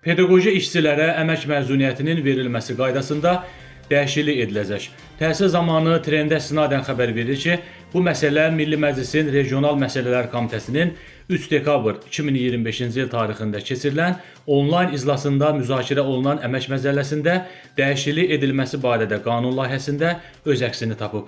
Pedaqoji işçilərə əmək məzuniyyətinin verilməsi qaydasında dəyişiklik ediləcək. Təhsil zamanı trendə istinadən xəbər verir ki, bu məsələ Milli Məclisin Regional Məsələlər Komitəsinin 3 dekabr 2025-ci il tarixində keçirilən onlayn iclasında müzakirə olunan əmək məcəlləsində dəyişiklik edilməsi barədə qanun layihəsində öz əksini tapıb.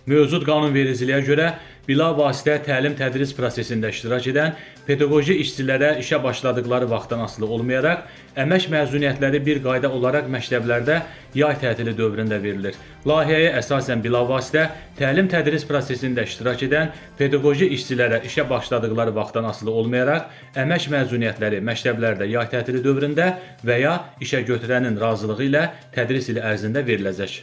Mövcud qanunvericiliyə görə bilavasitə təlim-tədris prosesində iştirak edən pedaqoji işçilərə işə başladıqları vaxtdan asılı olmayaraq, əmək məzuniyyətləri bir qayda olaraq məktəblərdə yay tətili dövründə verilir. Layihəyə əsasən bilavasitə təlim-tədris prosesində iştirak edən pedaqoji işçilərə işə başladıqları vaxtdan asılı olmayaraq, əmək məzuniyyətləri məktəblərdə yay tətili dövründə və ya işə götürənin razılığı ilə tədris ili ərzində veriləcək.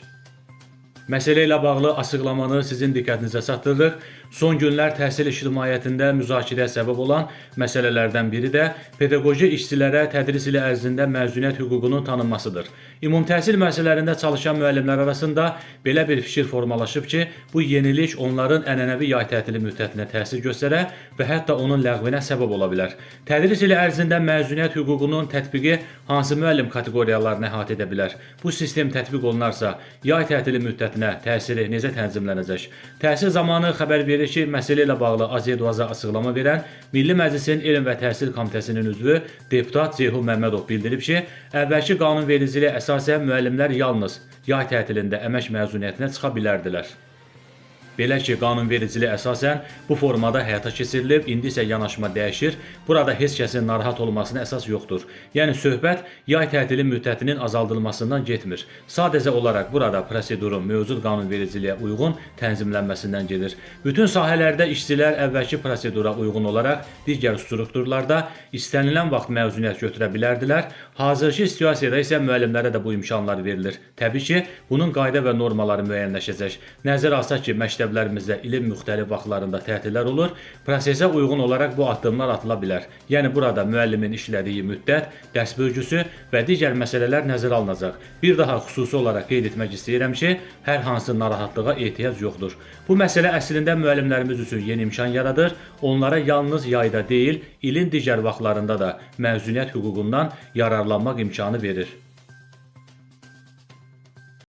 Məsələ ilə bağlı açıqlamanı sizin diqqətinizə çatdırırıq. Son günlər təhsil ictimaiyyətində müzakirəyə səbəb olan məsələlərdən biri də pedaqoji işçilərə tədris ili ərzində məzuniyyət hüququnun tanınmasıdır. Ümumi təhsil müəssisələrində çalışan müəllimlər arasında belə bir fikir formalaşıb ki, bu yenilik onların ənənəvi yay tətili müddətinə təsir göstərə və hətta onun ləğvinə səbəb ola bilər. Tədris ili ərzində məzuniyyət hüququnun tətbiqi hansı müəllim kateqoriyalarını əhatə edə bilər? Bu sistem tətbiq olunarsa, yay tətili müddətinə təsiri necə tənzimlənəcək? Təhsil zamanı xəbər verir ki, məsələ ilə bağlı az-aza açıqlama verən Milli Məclisin Elm və Təhsil Komitəsinin üzvü deputat Ceyhun Məmmədov bildirib ki, əvvəlki qanunvericiliyə əsasən müəllimlər yalnız yay tətilində əmək məzuniyyətinə çıxa bilərdilər. Belə ki, qanunvericiliyə əsasən bu formada həyata keçirilib, indi isə yanaşma dəyişir. Burada heç kəsin narahat olmasına əsas yoxdur. Yəni, söhbət yay tətili müddətinin azaldılmasından getmir. Sadəcə olaraq burada prosedurun mövcud qanunvericiliyə uyğun tənzimlənməsindən gedir. Bütün sahələrdə işçilər əvvəlki prosedura uyğun olaraq digər strukturlarda istənilən vaxt məzuniyyət götürə bilərdilər. Hazırki situasiyada isə müəllimlərə də bu imkanlar verilir. Təbii ki, bunun qayda və normaları müəyyənləşəcək. Nəzərə alsaq ki, məktəblərimizdə ilin müxtəlif vaxtlarında tətillər olur, prosesə uyğun olaraq bu addımlar atıla bilər. Yəni, burada müəllimin işlədiyi müddət, dərs bölgüsü və digər məsələlər nəzərə alınacaq. Bir daha xüsusi olaraq qeyd etmək istəyirəm ki, hər hansı narahatlığa ehtiyac yoxdur. Bu məsələ əslində müəllimlərimiz üçün yeni imkan yaradır. Onlara yalnız yayda deyil, ilin digər vaxtlarında da məzuniyyət hüququndan yararlanmaq imkanı verir.